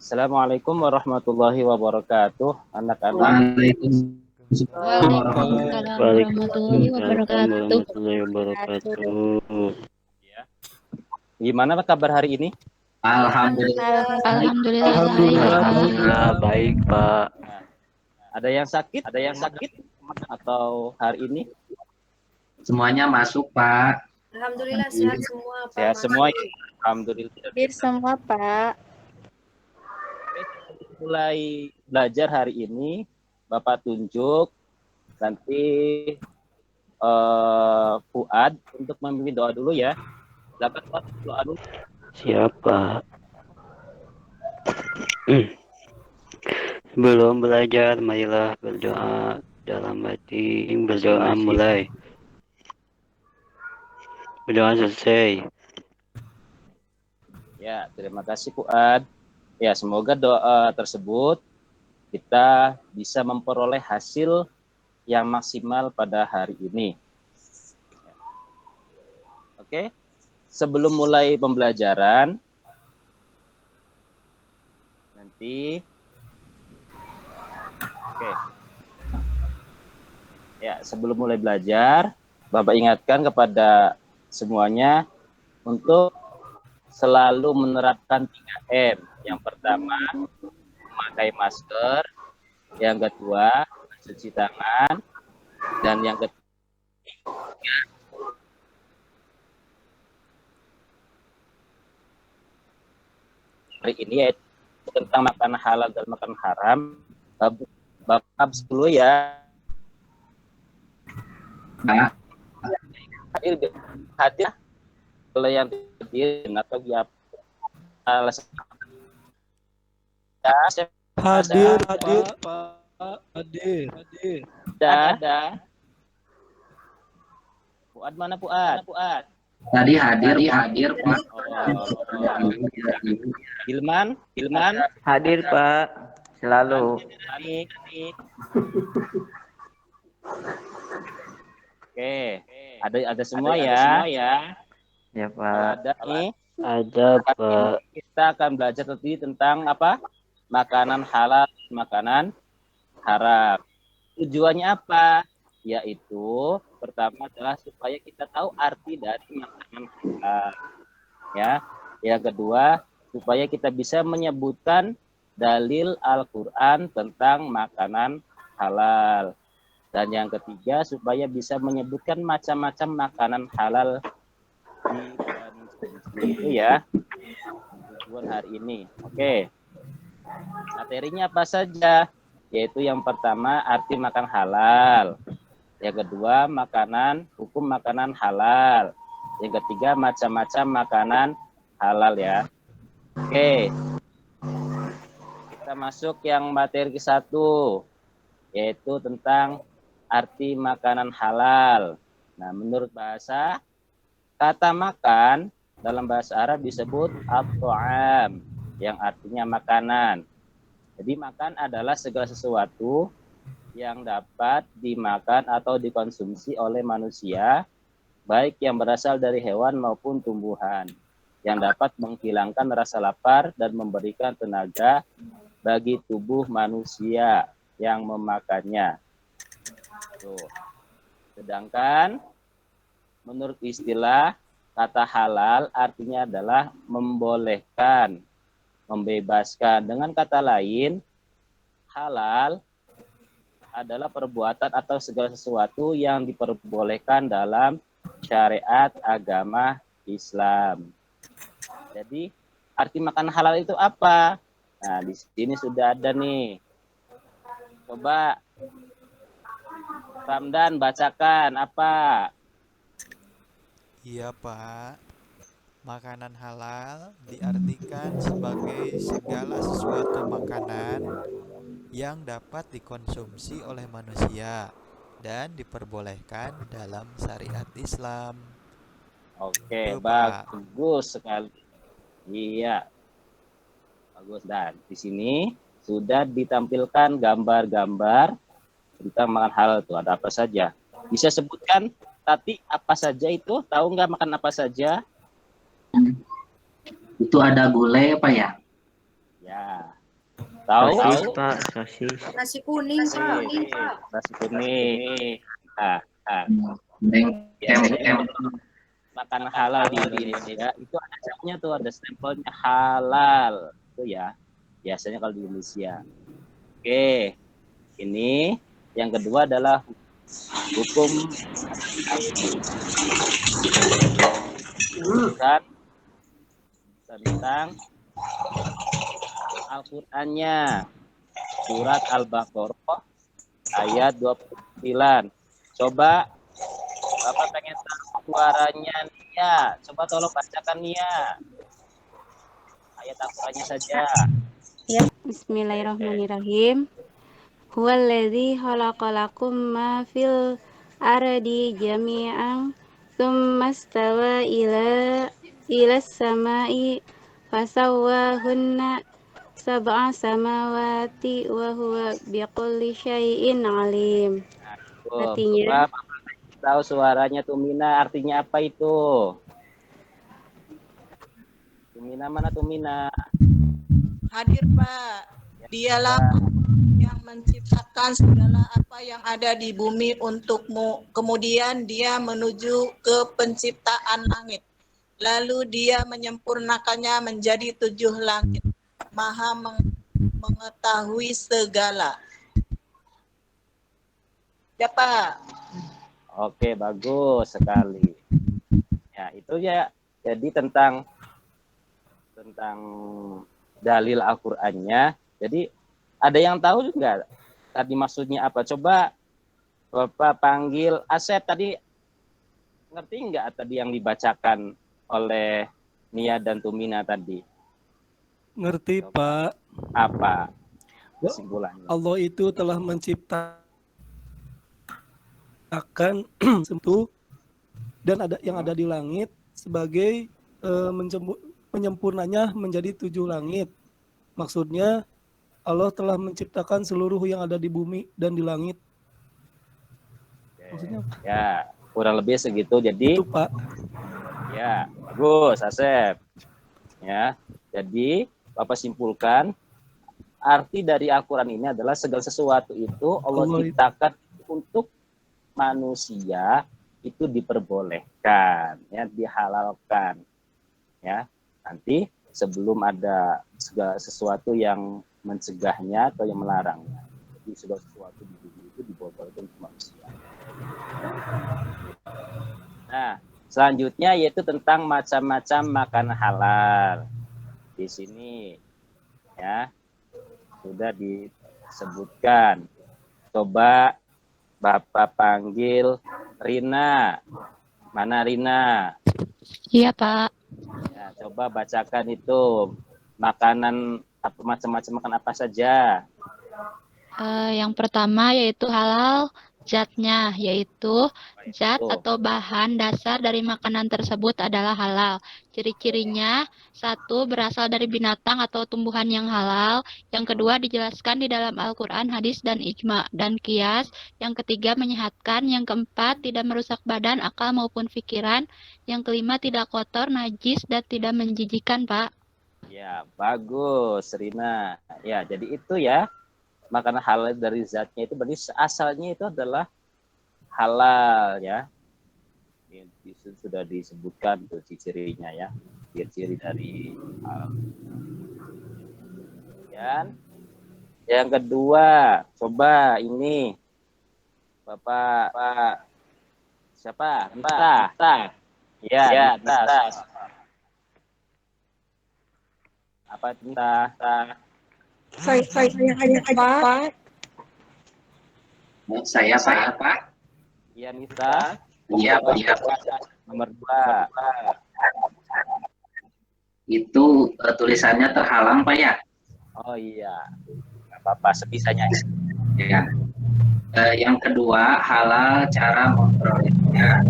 Assalamualaikum warahmatullahi wabarakatuh, anak-anak. Waalaikumsalam Waalaikumsalam warahmatullahi wabarakatuh. warahmatullahi wabarakatuh. Ya. Gimana kabar hari ini? Alhamdulillah. Alhamdulillah baik, Alhamdulillah Pak. baik, Pak. Nah, ada yang sakit? Atau hari ini? Semuanya masuk, Pak. Alhamdulillah sehat semua, Pak. Sehat semua ya? Alhamdulillah. Hadir semua, Pak. Mulai belajar hari ini, Bapak tunjuk nanti Fuad untuk memimpin doa dulu ya. Silakan Fuad, doa dulu. Siapa? Sebelum belajar, marilah berdoa dalam hati. Berdoa mulai. Berdoa selesai. Ya, terima kasih Fuad. Ya, semoga doa tersebut kita bisa memperoleh hasil yang maksimal pada hari ini. Oke. Sebelum mulai pembelajaran, nanti ya, sebelum mulai belajar, Bapak ingatkan kepada semuanya untuk selalu menerapkan 3M. Yang pertama, memakai masker. Yang kedua, mencuci tangan. Dan yang ketiga, hari ini yaitu tentang makanan halal dan makanan haram. Bapak dulu ya. Hadir kalau yang hadir atau ya Hadir, Pak. Hadir. Ada. Fuad mana Fuad? Tadi hadir, Pak. Hilman. Hadir, Pak. Selalu. Oke. Ada semua ya. Ya, Pak. Ada nih. Ada, Pak. Kita akan belajar tadi tentang apa? Makanan halal, makanan haram. Tujuannya apa? Yaitu pertama adalah supaya kita tahu arti dari makanan halal. Ya. Yang kedua, supaya kita bisa menyebutkan dalil Al-Qur'an tentang makanan halal. Dan yang ketiga, supaya bisa menyebutkan macam-macam makanan halal itu ya. Tujuan hari ini. Oke. Materinya apa saja? Yaitu yang pertama arti makan halal. Yang kedua hukum makanan halal. Yang ketiga macam-macam makanan halal ya. Oke. Kita masuk yang materi ke-1, yaitu tentang arti makanan halal. Nah, menurut bahasa, kata makan dalam bahasa Arab disebut at-ta'am, yang artinya makanan. Jadi makan adalah segala sesuatu yang dapat dimakan atau dikonsumsi oleh manusia, baik yang berasal dari hewan maupun tumbuhan, yang dapat menghilangkan rasa lapar dan memberikan tenaga bagi tubuh manusia yang memakannya. Tuh. Sedangkan menurut istilah, kata halal artinya adalah membolehkan, membebaskan. Dengan kata lain, halal adalah perbuatan atau segala sesuatu yang diperbolehkan dalam syariat agama Islam. Jadi, arti makan halal itu apa? Nah, di sini sudah ada nih. Coba Ramdan bacakan apa? Iya, Pak. Makanan halal diartikan sebagai segala sesuatu makanan yang dapat dikonsumsi oleh manusia dan diperbolehkan dalam syariat Islam. Oke, Itu, Pak. bagus sekali. Iya. Bagus. Dan di sini sudah ditampilkan gambar-gambar tentang makan halal itu. Ada apa saja? Bisa sebutkan tapi apa saja itu? Tahu nggak makan apa saja? Itu ada gulai, Pak ya? Ya, Ya. Tahu? Sosis, Pak, sosis. Nasi kuning, Pak. Nasi kuning. Nah, Tem. makanan halal di Indonesia itu ada capnya tuh, ada stempelnya halal. Itu ya. Biasanya kalau di Indonesia. Oke. Ini yang kedua adalah hukum tentang Al-Qur'annya. Surat Al-Baqarah ayat 29. Coba Bapak pengen tahu suaranya Nia. Coba tolong bacakan Nia. Ayat Al-Qur'annya saja. Ya, bismillahirrahmanirrahim. Huwallazi khalaqalakum ma fil ardi jami'an tsumma stawa ila samai fasawwahunna sab'a samawati wa huwa bikulli syai'in alim. Artinya, Coba tahu suaranya Tumina artinya apa itu? Tumina mana Tumina? Hadir Pak, dialah yang menciptakan segala apa yang ada di bumi untukmu. Kemudian dia menuju ke penciptaan langit. Lalu dia menyempurnakannya menjadi 7 langit. Maha mengetahui segala. Ya Pak. Oke, bagus sekali. Ya, itu ya. Jadi tentang dalil Al-Qur'annya. Jadi ada yang tahu juga tadi maksudnya apa? Coba Bapak panggil Asep tadi, ngerti nggak tadi yang dibacakan oleh Nia dan Tumina tadi? Ngerti, Pak. Apa kesimpulannya? Allah itu telah menciptakan sentuh dan ada yang ada di langit sebagai menyempurnanya menjadi 7 langit. Maksudnya Allah telah menciptakan seluruh yang ada di bumi dan di langit. Maksudnya apa? Ya, kurang lebih segitu. Jadi Itu, Pak. ya, bagus Asep. Ya, jadi Bapak simpulkan arti dari Al-Qur'an ini adalah segala sesuatu itu Allah ciptakan untuk manusia itu diperbolehkan, ya, dihalalkan. Ya, nanti sebelum ada segala sesuatu yang mencegahnya atau yang melarangnya. Jadi segala sesuatu di dunia itu dibolehkan untuk manusia. Nah, selanjutnya yaitu tentang macam-macam makanan halal. Di sini ya sudah disebutkan. Coba Bapak panggil Rina. Mana Rina? iya Pak. Ya, coba bacakan itu makanan apa, macam-macam makan apa saja. Yang pertama yaitu halal zatnya, yaitu zat Itu. atau bahan dasar dari makanan tersebut adalah halal. Ciri-cirinya, 1, berasal dari binatang atau tumbuhan yang halal. Yang kedua, dijelaskan di dalam Al-Quran, hadis, dan ijma, dan qiyas. Yang ketiga, menyehatkan. Yang keempat, tidak merusak badan, akal, maupun pikiran. Yang kelima, tidak kotor, najis, dan tidak menjijikan, Pak. Ya, bagus Rina. Ya, jadi itu ya. Makanan halal dari zatnya itu berarti asalnya itu adalah halal ya. Itu sudah disebutkan tuh ciri-cirinya ya. Ciri-ciri dari halal. Dan yang kedua, coba ini Bapak siapa? Nita. Ya, Nita. Apa Nita? Saya Pak. Saya Pak. Iya Nita. Iya, Pak. Nomor 2. Itu tulisannya terhalang, Pak ya? Oh iya. Nggak apa-apa, sebisanya. Ya. Yang kedua, halal cara memperolehnya.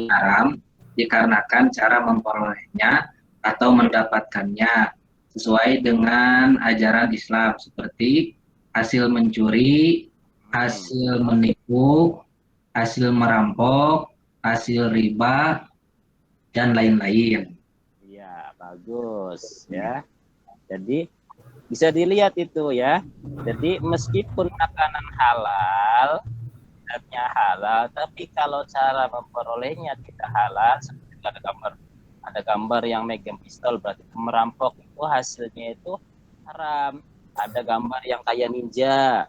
Haram dikarenakan cara memperolehnya atau mendapatkannya sesuai dengan ajaran Islam seperti hasil mencuri, hasil menipu, hasil merampok, hasil riba, dan lain-lain. Iya, bagus ya. Jadi bisa dilihat itu ya. Jadi meskipun makanan halal, zatnya halal, tapi kalau cara memperolehnya tidak halal, seperti ada gambar yang megang pistol berarti merampok, itu hasilnya itu haram. Ada gambar yang kayak ninja,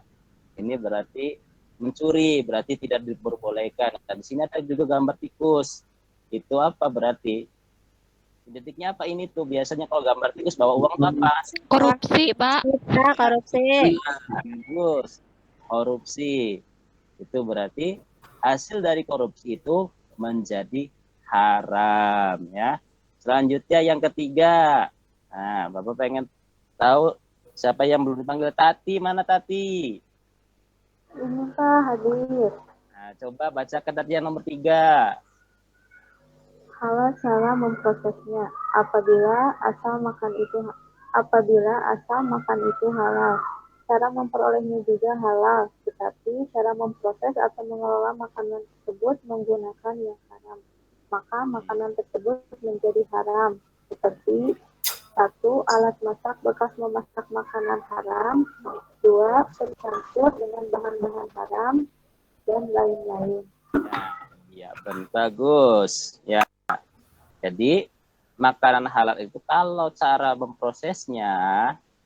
ini berarti mencuri, berarti tidak diperbolehkan. Dan di sini ada juga gambar tikus, itu apa berarti? Identiknya apa ini tuh? Biasanya kalau gambar tikus bawa uang itu apa? Korupsi, Pak. Korupsi. Bagus. Korupsi. Itu berarti hasil dari korupsi itu menjadi haram ya. Selanjutnya yang ketiga. Nah, Bapak pengen tahu siapa yang belum dipanggil Tati? Mana Tati? Ini Pak, hadir. Nah, coba bacakan tadi yang nomor 3. Halal cara memprosesnya. Apabila asal makan itu halal. Cara memperolehnya juga halal, tetapi cara memproses atau mengelola makanan tersebut menggunakan yang haram. Maka makanan tersebut menjadi haram. Seperti 1. Alat masak bekas memasak makanan haram. 2. Bercampur dengan bahan-bahan haram. Dan lain-lain. Ya, bagus. Ya. Jadi makanan halal itu kalau cara memprosesnya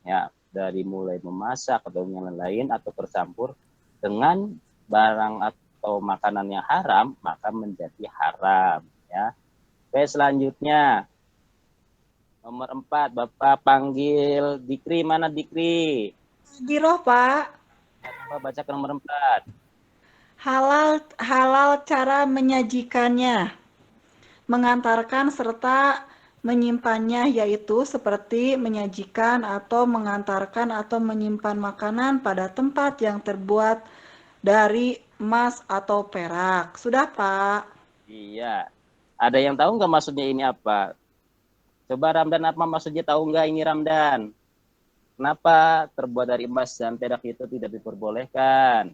ya dari mulai memasak atau yang lain atau tercampur dengan barang atau makanan yang haram maka menjadi haram ya. Oke, selanjutnya nomor 4 Bapak panggil Dikri. Mana Dikri? Hadir Pak. Bapak baca ke nomor 4. Halal cara menyajikannya, mengantarkan serta menyimpannya, yaitu seperti menyajikan atau mengantarkan atau menyimpan makanan pada tempat yang terbuat dari emas atau perak. Sudah Pak? Iya. Ada yang tahu nggak maksudnya ini apa? Coba Ramdan, apa maksudnya, tahu nggak ini Ramdan? Kenapa terbuat dari emas dan perak itu tidak diperbolehkan?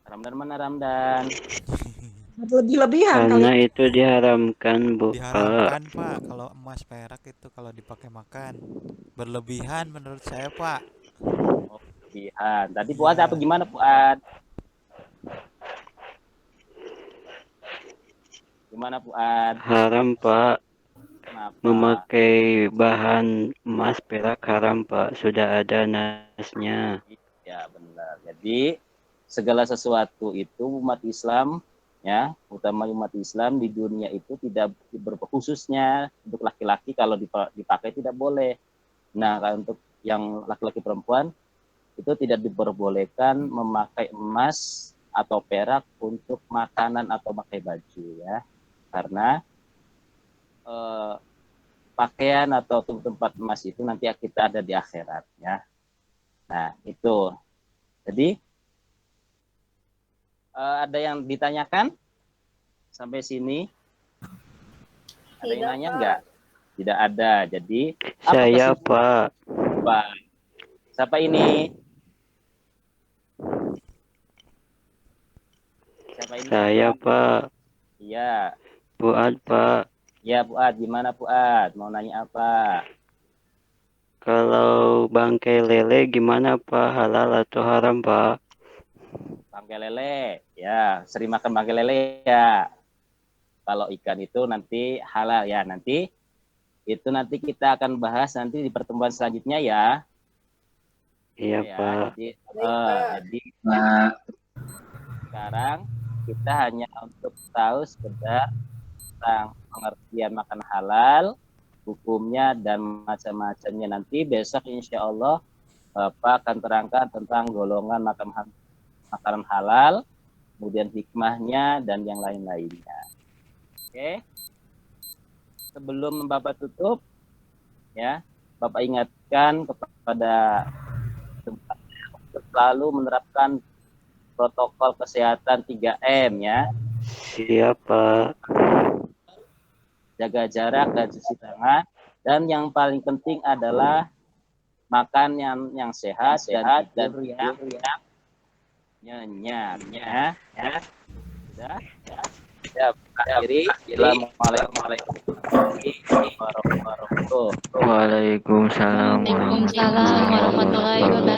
Ramdan, mana Ramdan? Lebih-lebihan Karena kali. itu diharamkan, Bu. Diharamkan, Pak, kalau emas perak itu kalau dipakai makan. Berlebihan menurut saya, Pak. Oh, berlebihan. Tadi Fuad apa gimana Fuad? Gimana Fuad? Haram, Pak. Kenapa? Memakai bahan emas perak haram, Pak. Sudah ada nasnya. Ya benar. Jadi segala sesuatu itu umat Islam ya, utama umat Islam di dunia itu tidak khususnya untuk laki-laki kalau dipakai tidak boleh. Nah, kalau untuk yang laki-laki perempuan itu tidak diperbolehkan memakai emas atau perak untuk makanan atau pakai baju ya. Karena pakaian atau tempat emas itu nanti kita ada di akhirat ya. Nah, itu. Jadi ada yang ditanyakan sampai sini? Ada yang nanya enggak? Tidak ada. Jadi Saya, Pak. Siapa ini? Siapa ini? Saya, Pak. Iya. Fuad, Pak. Ya, Fuad. Gimana Fuad? Mau nanya apa? Kalau bangkai lele gimana, Pak? Halal atau haram, Pak? Bangkai lele. Ya, sering makan bangkai lele ya. Kalau ikan itu nanti halal ya. Nanti kita akan bahas nanti di pertemuan selanjutnya ya. Iya, Ya, Pak. jadi sekarang kita hanya untuk tahu sekedar tentang pengertian makan halal, hukumnya dan macam-macamnya. Nanti besok insya Allah Bapak akan terangkan tentang golongan makanan halal, kemudian hikmahnya dan yang lain-lainnya. Oke. Sebelum Bapak tutup, ya, Bapak ingatkan kepada selalu menerapkan protokol kesehatan 3M ya. Siapa? Jaga jarak dan cuci tangan, dan yang paling penting adalah makan yang sehat dan yang nyenyak ya. Ya. Ya, akhiri. Assalamualaikum warahmatullahi wabarakatuh. Waalaikumsalam Waalaikumsalam warahmatullahi wabarakatuh.